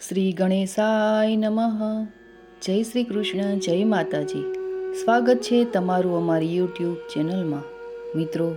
શ્રી ગણેશાય નમઃ. જય શ્રી કૃષ્ણ, જય માતાજી. સ્વાગત છે તમારું અમારી યુટ્યુબ ચેનલમાં. મિત્રો,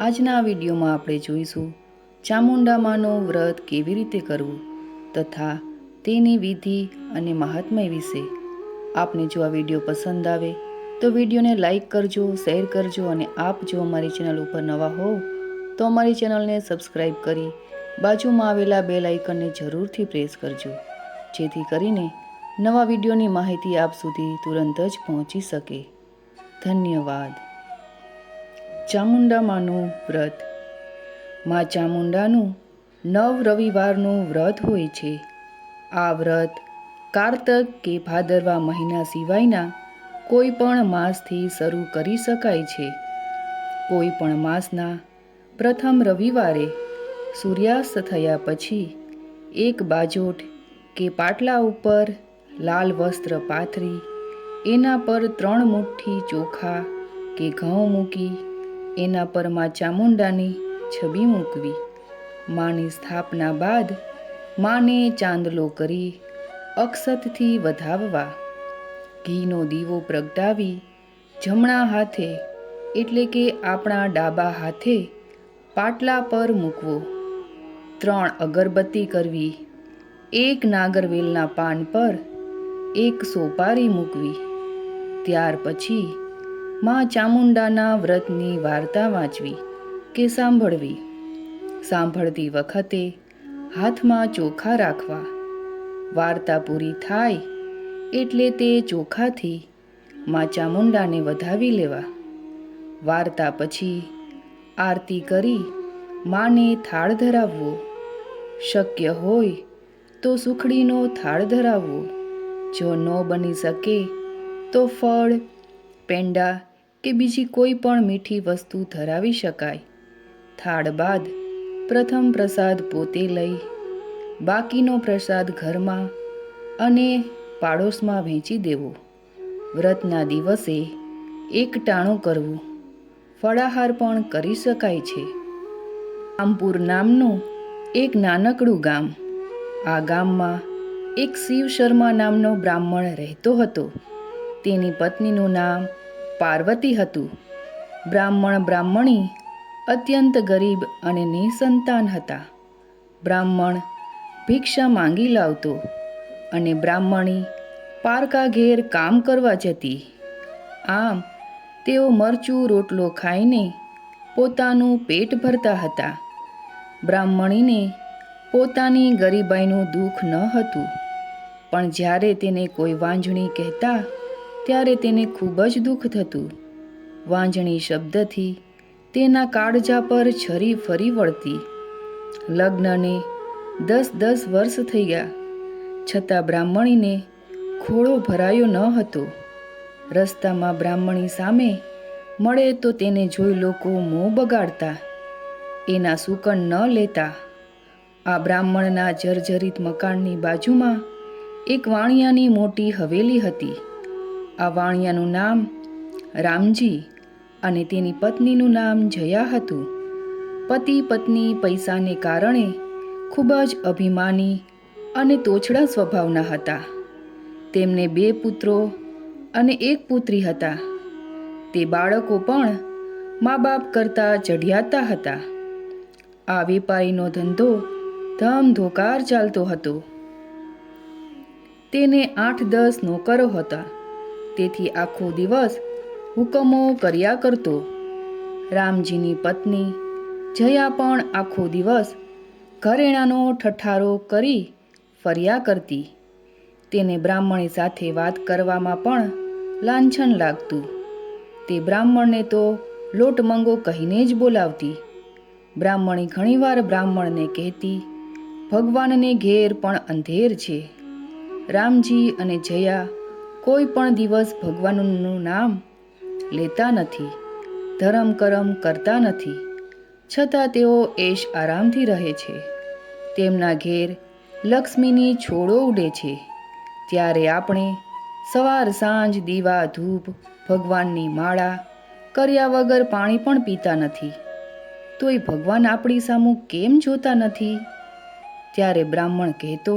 આજના આ વિડીયોમાં આપણે જોઈશું ચામુંડા માનું વ્રત કેવી રીતે કરવું તથા તેની વિધિ અને મહાત્મ્ય વિશે. આપને જો આ વિડીયો પસંદ આવે તો વિડીયોને લાઈક કરજો, શેર કરજો અને આપ જો અમારી ચેનલ ઉપર નવા હો તો અમારી ચેનલને સબસ્ક્રાઈબ કરી બાજુમાં આવેલા બેલ આઇકનને જરૂરથી પ્રેસ કરજો, જેથી કરીને નવા વિડીયોની માહિતી આપ સુધી તુરંત જ પહોંચી શકે. ધન્યવાદ. ચામુંડા માનું વ્રત. મા ચામુંડાનું 9 રવિવારનું વ્રત હોય છે. આ વ્રત કારતક કે ભાદરવા મહિના સિવાયના કોઈ પણ માસથી શરૂ કરી શકાય છે. કોઈ પણ માસના પ્રથમ રવિવારે સૂર્યાસ્ત થયા પછી એક બાજોઠ કે પાટલા ઉપર લાલ વસ્ત્ર પાથરી એના પર 3 મુઠ્ઠી ચોખા કે ઘઉં મૂકી એના પર મા ચામુંડાની છબી મૂકવી. માની સ્થાપના બાદ માને ચાંદલો કરી અક્ષતથી વધાવવા. ઘીનો દીવો પ્રગટાવી જમણા હાથે એટલે કે આપણા ડાબા હાથે પાટલા પર મૂકવો. 3 અગરબત્તી કરવી. 1 નાગરવેલના પાન પર 1 સોપારી મૂકવી. ત્યાર પછી મા ચામુંડાના વ્રતની વાર્તા વાંચવી કે સાંભળવી. સાંભળતી વખતે હાથમાં ચોખા રાખવા. વાર્તા પૂરી થાય એટલે તે ચોખાથી મા ચામુંડાને વધાવી લેવા. વાર્તા પછી આરતી કરી માને થાળ ધરાવવો. શક્ય હોય તો સુખડીનો થાળ ધરાવવો. જો ન બની શકે તો ફળ, પેંડા કે બીજી કોઈ પણ મીઠી વસ્તુ ધરાવી શકાય. થાળ બાદ પ્રથમ પ્રસાદ પોતે લઈ બાકીનો પ્રસાદ ઘરમાં અને પાડોશમાં વહેંચી દેવો. વ્રતના દિવસે એકટાણું કરવું. ફળાહાર પણ કરી શકાય છે. રામપુર નામનું એક નાનકડું ગામ. આ ગામમાં એક શિવ શર્મા નામનો બ્રાહ્મણ રહેતો હતો. તેની પત્નીનું નામ પાર્વતી હતું. બ્રાહ્મણી અત્યંત ગરીબ અને નિસંતાન હતા. બ્રાહ્મણ ભિક્ષા માંગી લાવતો અને બ્રાહ્મણી પારકા ઘેર કામ કરવા જતી. આમ તેઓ મરચું રોટલો ખાઈને પોતાનું પેટ ભરતા હતા. બ્રાહ્મણીને પોતાની ગરીબાઈનું દુઃખ ન હતું, પણ જ્યારે તેને કોઈ વાંજણી કહેતા ત્યારે તેને ખૂબ જ દુઃખ થતું. વાંજણી શબ્દથી તેના કાળજા પર છરી ફરી વળતી. લગ્નને 10 વર્ષ થઈ ગયા, છતાં બ્રાહ્મણીને ખોળો ભરાયો ન હતો. રસ્તામાં બ્રાહ્મણી સામે મળે તો તેને જોઈ લોકો મોં બગાડતા, એના સુકન ન લેતા. આ બ્રાહ્મણના જર્જરિત મકાનની બાજુમાં એક વાણિયાની મોટી હવેલી હતી. આ વાણિયાનું નામ રામજી અને તેની પત્નીનું નામ જયા હતું. પતિ પત્ની પૈસાને કારણે ખૂબ જ અભિમાની અને તોછડા સ્વભાવના હતા. તેમને 2 પુત્રો અને 1 પુત્રી હતા. તે બાળકો પણ મા બાપ કરતાં ચઢિયાતા હતા. આ વેપારીનો ધંધો ધમધોકાર ચાલતો હતો. તેને 8-10 નોકરો હતા, તેથી આખો દિવસ હુકમો કર્યા કરતો. રામજીની પત્ની જયા પણ આખો દિવસ ઘરેણાનો ઠઠ્ઠારો કરી ફર્યા કરતી. તેને બ્રાહ્મણી સાથે વાત કરવામાં પણ લાંછન લાગતું. તે બ્રાહ્મણને તો લોટમંગો કહીને જ બોલાવતી. બ્રાહ્મણી ઘણીવાર બ્રાહ્મણને કહેતી, ભગવાનને ઘેર પણ અંધેર છે. રામજી અને જયા કોઈ પણ દિવસ ભગવાનનું નામ લેતા નથી, ધર્મ કરમ કરતા નથી, છતાં તેઓ એશ આરામથી રહે છે. તેમના ઘેર લક્ષ્મીની છોડો ઉડે છે. ત્યારે આપણે સવાર સાંજ દીવા ધૂપ ભગવાનની માળા કર્યા વગર પાણી પણ પીતા નથી, તોય ભગવાન આપણી સામું કેમ જોતા નથી? ત્યારે બ્રાહ્મણ કહેતો,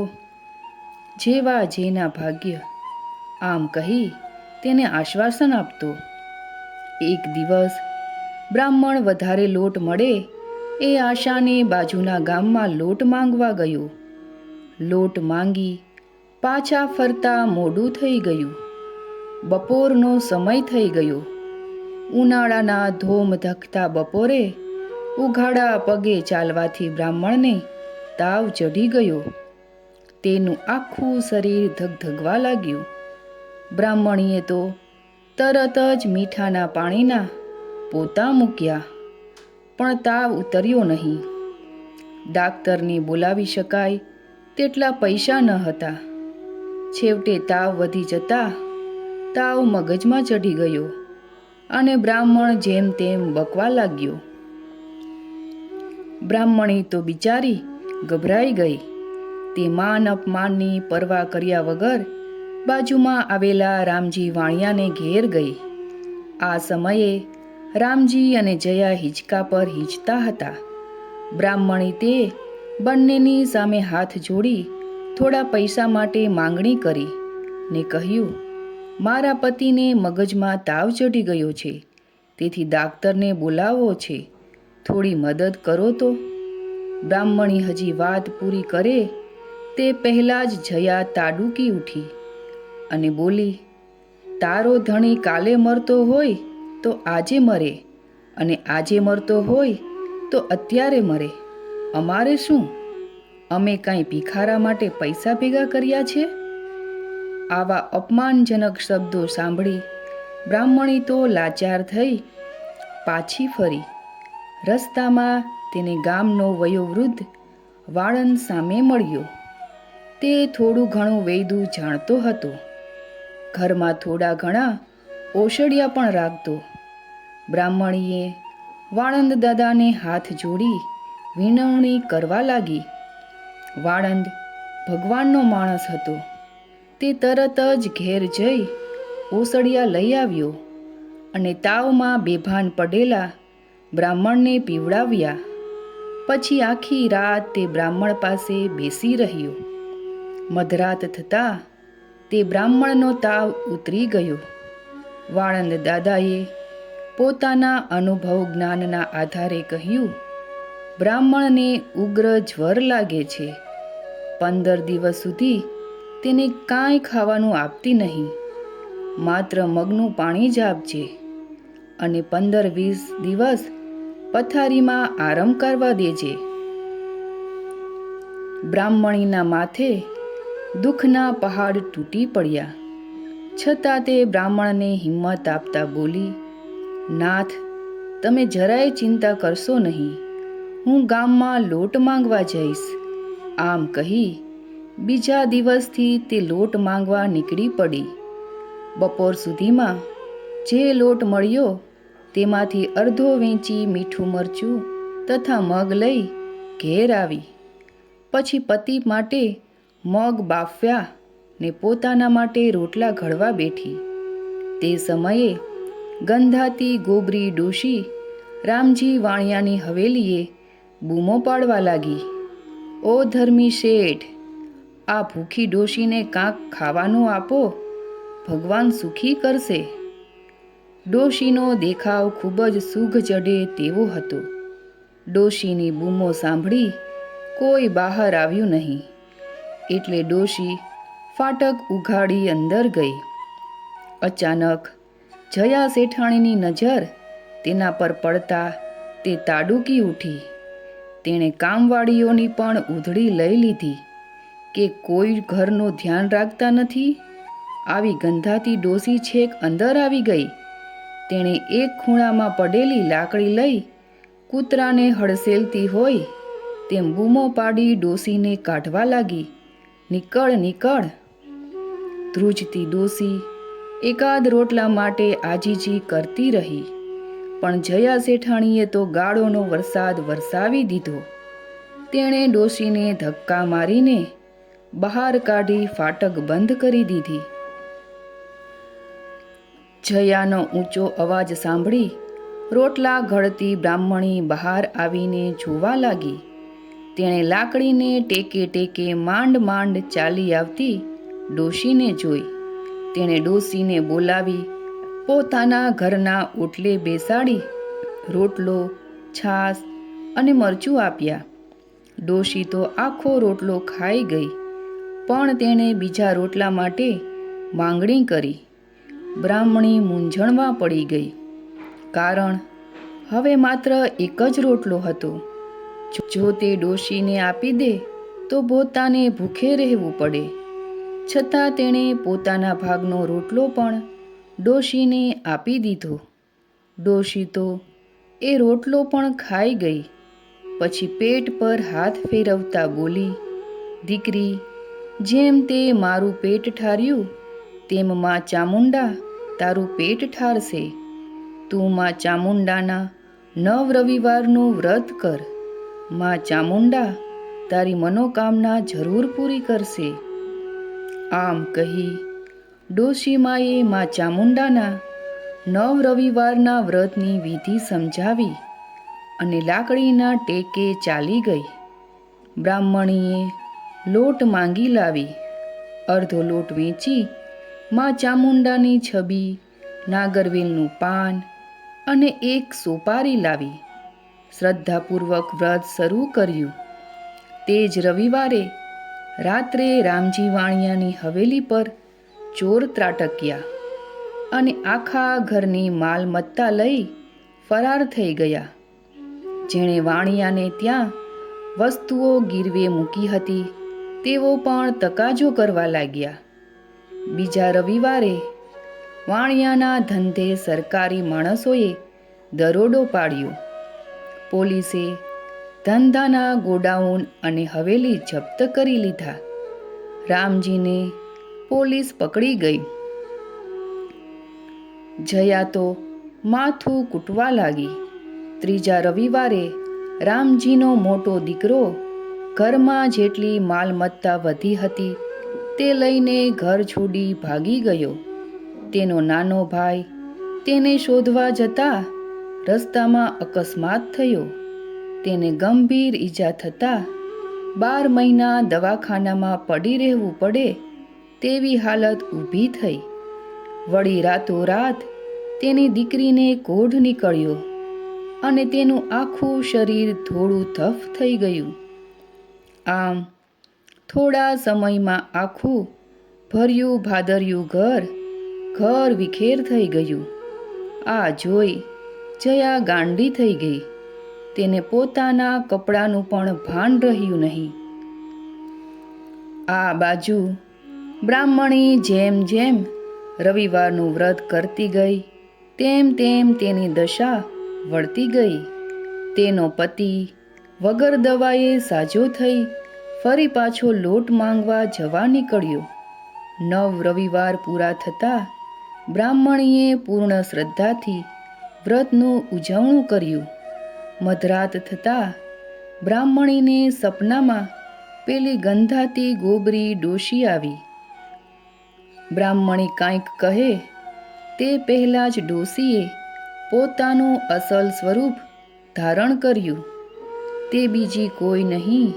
જેવા જેના ભાગ્ય, આમ કહી તેને આશ્વાસન આપતો. એક દિવસ બ્રાહ્મણ વધારે લોટ મળે એ આશાને બાજુના ગામમાં લોટ માંગવા ગયો. લોટ માંગી પાછા ફરતા મોડું થઈ ગયું. બપોરનો સમય થઈ ગયો. ઉનાળાના ધોમધખતા બપોરે ઉઘાડા પગે ચાલવાથી બ્રાહ્મણને તાવ ચઢી ગયો. તેનું આખું શરીર ધગધગવા લાગ્યું. બ્રાહ્મણીએ તો તરત જ મીઠાના પાણીના પોતા મૂક્યા, પણ તાવ ઉતર્યો નહીં. ડાક્ટરને બોલાવી શકાય તેટલા પૈસા ન હતા. છેવટે તાવ વધી જતા તાવ મગજમાં ચઢી ગયો અને બ્રાહ્મણ જેમ તેમ બકવા લાગ્યો. બ્રાહ્મણી તો બિચારી ગભરાઈ ગઈ. તે માન અપમાનની પરવા કર્યા વગર બાજુમાં આવેલા રામજી વાણિયાને ઘેર ગઈ. આ સમયે રામજી અને જયા હિંચકા પર હિંચતા હતા. બ્રાહ્મણી તે બંનેની સામે હાથ જોડી થોડા પૈસા માટે માંગણી કરી ને કહ્યું, મારા પતિને મગજમાં તાવ ચડી ગયો છે, તેથી ડાક્ટરને બોલાવવો છે, થોડી મદદ કરો તો. બ્રાહ્મણી હજી વાત પૂરી કરે તે પહેલાં જ જયા તાડૂકી ઉઠી અને બોલી, તારો ધણી કાલે મરતો હોય તો આજે મરે, અને આજે મરતો હોય તો અત્યારે મરે. અમારે શું? અમે કાંઈ ભિખારા માટે પૈસા ભેગા કર્યા છે? આવા અપમાનજનક શબ્દો સાંભળી બ્રાહ્મણી તો લાચાર થઈ પાછી ફરી. રસ્તામાં તેને ગામનો વયોવૃદ્ધ વાળંદ સામે મળ્યો. તે થોડું ઘણું વૈદું જાણતો હતો. ઘરમાં થોડા ઘણા ઓશડિયા પણ રાખતો. બ્રાહ્મણીએ વાળંદ દાદાને હાથ જોડી વિનવણી કરવા લાગી. વાળંદ ભગવાનનો માણસ હતો. તે તરત જ ઘેર જઈ ઓસડિયા લઈ આવ્યો અને તાવમાં બેભાન પડેલા બ્રાહ્મણને પીવડાવ્યા. પછી આખી રાત તે બ્રાહ્મણ પાસે બેસી રહ્યો. મધરાત થતાં તે બ્રાહ્મણનો તાવ ઉતરી ગયો. વાળંદ દાદાએ પોતાના અનુભવ જ્ઞાનના આધારે કહ્યું, બ્રાહ્મણને ઉગ્ર જ્વર લાગે છે. 15 દિવસ સુધી તેને કાંઈ ખાવાનું આપતી નહીં, માત્ર મગનું પાણી જ આપજે, અને 15-20 દિવસ પથારીમાં આરામ કરવા દેજે. બ્રાહ્મણીના માથે દુઃખના પહાડ તૂટી પડ્યા. છતાં તે બ્રાહ્મણને હિંમત આપતા બોલી, નાથ, તમે જરાય ચિંતા કરશો નહીં, હું ગામમાં લોટ માંગવા જઈશ. આમ કહી બીજા દિવસથી તે લોટ માંગવા નીકળી પડી. બપોર સુધીમાં જે લોટ મળ્યો તેમાંથી અડધો વેચી મીઠું મરચું તથા મગ લઈ ઘેર આવી. પછી પતિ માટે મગ બાફ્યા ને પોતાના માટે રોટલા ઘડવા બેઠી. તે સમયે ગંધાતી ગોબરી ડોશી રામજી વાણિયાની હવેલીએ બૂમો પાડવા લાગી, ઓ ધર્મી શેઠ, આ ભૂખી ડોશીને કાંક ખાવાનું આપો, ભગવાન સુખી કરશે. ડોશીનો દેખાવ ખૂબ જ સૂઘ ચઢે તેવો હતો. ડોશીની બૂમો સાંભળી કોઈ બહાર આવ્યું નહીં, એટલે ડોશી ફાટક ઉઘાડી અંદર ગઈ. અચાનક જયા શેઠાણીની નજર તેના પર પડતા તે તાડૂકી ઉઠી. તેણે કામવાળીઓની પણ ઉધડી લઈ લીધી કે કોઈ ઘરનું ધ્યાન રાખતા નથી. આવી ગંધાતી ડોશી છેક અંદર આવી ગઈ. તેણે એક ખૂણામાં પડેલી લાકડી લઈ કૂતરાને હડસેલતી હોય તેમ બૂમો પાડી ડોશીને કાઢવા લાગી, નીકળ નીકળ. ધ્રુજતી ડોશી એકાદ રોટલા માટે આજીજી કરતી રહી, પણ જયા શેઠાણીએ તો ગાળોનો વરસાદ વરસાવી દીધો. તેણે ડોશીને ધક્કા મારીને બહાર કાઢી ફાટક બંધ કરી દીધી. જયાનો ઊંચો અવાજ સાંભળી રોટલા ઘડતી બ્રાહ્મણી બહાર આવીને જોવા લાગી. તેણે લાકડીને ટેકે ટેકે માંડ માંડ ચાલી આવતી ડોશીને જોઈ. તેણે ડોશીને બોલાવી પોતાના ઘરના ઓટલે બેસાડી રોટલો, છાશ અને મરચું આપ્યા. ડોશી તો આખો રોટલો ખાઈ ગઈ, પણ તેણે બીજા રોટલા માટે માંગણી કરી. બ્રાહ્મણી મૂંઝવણમાં પડી ગઈ, કારણ હવે માત્ર એક જ રોટલો હતો. જો તે ડોશીને આપી દે તો પોતાને ભૂખે રહેવું પડે. છતાં તેણે પોતાના ભાગનો રોટલો પણ ડોશીને આપી દીધો. ડોશી તો એ રોટલો પણ ખાઈ ગઈ. પછી પેટ પર હાથ ફેરવતા બોલી, દીકરી, જેમ તે મારું પેટ ઠાર્યું તેમ માં ચામુંડા તારું પેટ ઠારશે. તું માં ચામુંડાના 9 રવિવારનું વ્રત કર. માં ચામુંડા તારી મનોકામના જરૂર પૂરી કરશે. આમ કહી ડોશીમાએ માં ચામુંડાના 9 રવિવારના વ્રતની વિધિ સમજાવી અને લાકડીના ટેકે ચાલી ગઈ. બ્રાહ્મણીએ લોટ માંગી લાવી. અડધો લોટ વેચી માં ચામુંડાની છબી, નાગરવેલનું પાન અને એક સોપારી લાવી. શ્રદ્ધાપૂર્વક વ્રત શરૂ કર્યું. તે જ રવિવારે રાત્રે રામજી વાણિયાની હવેલી પર ચોર ત્રાટક્યા અને આખા ઘરની માલમત્તા લઈ ફરાર થઈ ગયા. જેણે વાણિયાને ત્યાં વસ્તુઓ ગીરવે મૂકી હતી તેઓ પણ તકાજો કરવા લાગ્યા. બીજા રવિવારે વાણિયાના ધંધે સરકારી માણસોએ દરોડો પાડ્યો. પોલીસે ધંધાના ગોડાઉન અને હવેલી જપ્ત કરી લીધા. રામજીને પોલીસ પકડી ગઈ. જયા તો માથું કૂટવા લાગી. ત્રીજા રવિવારે રામજીનો મોટો દીકરો ઘરમાં જેટલી માલમત્તા વધી હતી તે લઈને ઘર છોડી ભાગી ગયો. તેનો નાનો ભાઈ તેને શોધવા જતા રસ્તામાં અકસ્માત થયો. તેને ગંભીર ઈજા થતાં 12 મહિના દવાખાનામાં પડી રહેવું પડે તેવી હાલત ઊભી થઈ. વળી રાતોરાત તેની દીકરીને કોઢ નીકળ્યો અને તેનું આખું શરીર થોડું ધફ થઈ ગયું. આમ થોડા સમયમાં આખું ભર્યું ભાદર્યું ઘર વિખેર થઈ ગયું. આ જોઈ જયા ગાંડી થઈ ગઈ. તેને પોતાના કપડાનું પણ ભાન રહ્યું નહીં. આ બાજુ બ્રાહ્મણી જેમ જેમ રવિવારનું વ્રત કરતી ગઈ તેમ તેમ તેની દશા વળતી ગઈ. તેનો પતિ વગર દવાએ સાજો થઈ ફરી પાછો લોટ માંગવા જવા નીકળ્યો. 9 રવિવાર પૂરા થતાં બ્રાહ્મણીએ પૂર્ણ શ્રદ્ધાથી વ્રતનું ઉજવણું કર્યું. મધરાત થતાં બ્રાહ્મણીને સપનામાં પેલી ગંધાતી ગોબરી ડોશી આવી. બ્રાહ્મણી કાંઈક કહે તે પહેલાં જ ડોશીએ પોતાનું અસલ સ્વરૂપ ધારણ કર્યું. તે બીજી કોઈ નહીં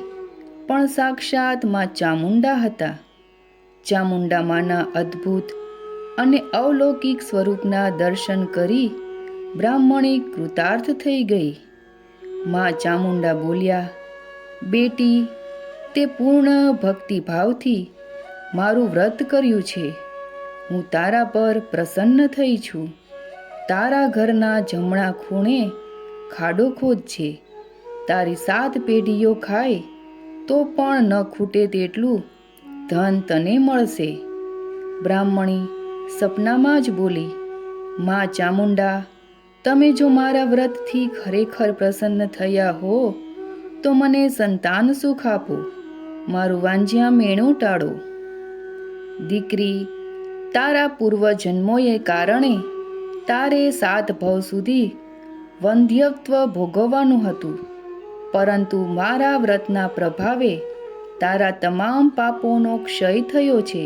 પણ સાક્ષાત માં ચામુંડા હતા. ચામુંડા માના અદ્ભુત અને અવલૌકિક સ્વરૂપના દર્શન કરી બ્રાહ્મણી કૃતાર્થ થઈ ગઈ. માં ચામુંડા બોલ્યા, બેટી, તે પૂર્ણ ભક્તિભાવથી મારું વ્રત કર્યું છે. હું તારા પર પ્રસન્ન થઈ છું. તારા ઘરના જમણા ખૂણે ખાડો ખોદજે. તારી 7 પેઢીઓ ખાય તો પણ ન ખૂટે તેટલું ધન તને મળશે. બ્રાહ્મણી સપનામાં જ બોલી, માં ચામુંડા, તમે જો મારા વ્રતથી ખરેખર પ્રસન્ન થયા હો તો મને સંતાન સુખ આપો. મારું વાંજ્યા મેણું ટાળો. દીકરી, તારા પૂર્વજન્મોએ કારણે તારે 7 ભવ સુધી વંધ્યત્વ ભોગવવાનું હતું, પરંતુ મારા વ્રતના પ્રભાવે તારા તમામ પાપોનો ક્ષય થયો છે.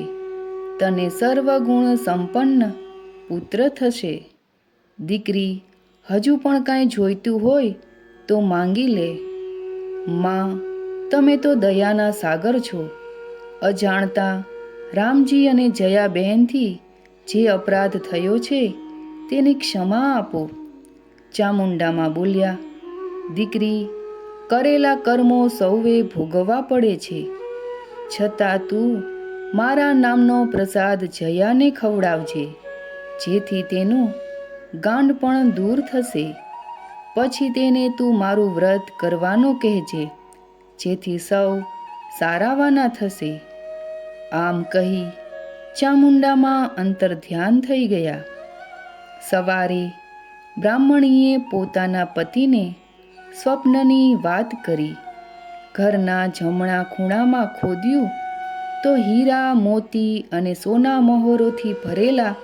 તને સર્વગુણ સંપન્ન પુત્ર થશે. દીકરી, હજુ પણ કાંઈ જોઈતું હોય તો માંગી લે. માં, તમે તો દયાના સાગર છો. અજાણતા રામજી અને જયા બહેનથી જે અપરાધ થયો છે તેની ક્ષમા આપો. ચામુંડામાં બોલ્યા, દીકરી, કરેલા કર્મો સૌએ ભોગવવા પડે છે. છતાં તું મારા નામનો પ્રસાદ જયાને ખવડાવજે, જેથી તેનું ગાંડ પણ દૂર થશે. પછી તેને તું મારું વ્રત કરવાનું કહેજે, જેથી સૌ સારાવાના થશે. આમ કહી ચામુંડામાં અંતર્ધ્યાન થઈ ગયા. સવારે બ્રાહ્મણીએ પોતાના પતિને સ્વપ્નની વાત કરી. ઘરના જમણા ખૂણામાં ખોદ્યું તો હીરા, મોતી અને સોના મહોરોથી ભરેલા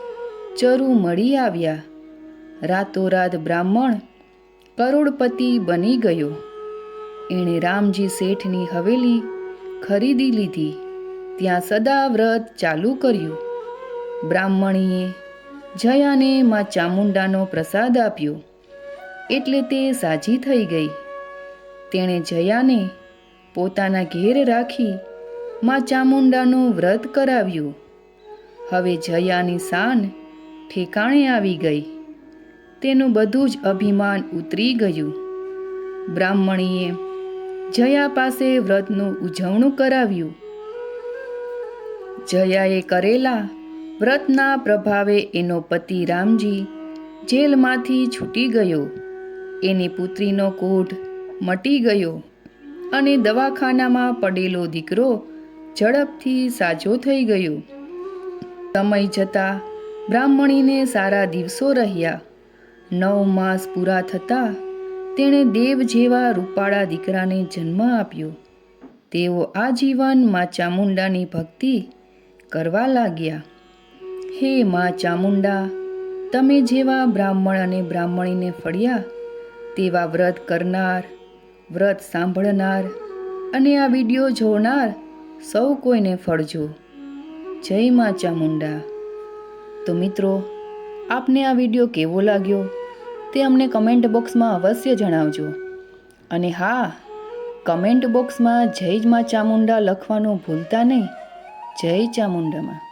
ચરુ મળી આવ્યા. રાતોરાત બ્રાહ્મણ કરોડપતિ બની ગયો. એણે રામજી શેઠની હવેલી ખરીદી લીધી. ત્યાં સદા વ્રત ચાલુ કર્યું. બ્રાહ્મણીએ જયાને માં ચામુંડાનો પ્રસાદ આપ્યો એટલે તે સાજી થઈ ગઈ. તેણે જયાને પોતાના ઘેર રાખી માં ચામુંડાનું વ્રત કરાવ્યું. હવે જયાની શાન ઠેકાણે આવી ગઈ. તેનું બધું જ અભિમાન ઉતરી ગયું. બ્રાહ્મણીએ જયા પાસે વ્રતનું ઉજવણું કરાવ્યું. જયાએ કરેલા વ્રતના પ્રભાવે એનો પતિ રામજી જેલમાંથી છૂટી ગયો. એની પુત્રીનો કોઢ મટી ગયો અને દવાખાનામાં પડેલો દીકરો ઝડપથી સાજો થઈ ગયો. સમય જતાં બ્રાહ્મણીને સારા દિવસો રહ્યા. 9 માસ પૂરા થતાં તેણે દેવ જેવા રૂપાળા દીકરાને જન્મ આપ્યો. તેઓ આજીવન માં ચામુંડાની ભક્તિ કરવા લાગ્યા. હે માં ચામુંડા, તમે જેવા બ્રાહ્મણ અને બ્રાહ્મણીને ફળ્યા તેવા વ્રત કરનાર, વ્રત સાંભળનાર અને આ વિડીયો જોનાર સૌ કોઈને ફળજો. જય માં ચામુંડા. તો મિત્રો, આપને આ વિડીયો કેવો લાગ્યો તે અમને કમેન્ટ બોક્સમાં અવશ્ય જણાવજો. અને હા, કમેન્ટ બોક્સમાં જય માં ચામુંડા લખવાનું ભૂલતા નહીં. જય ચામુંડામાં.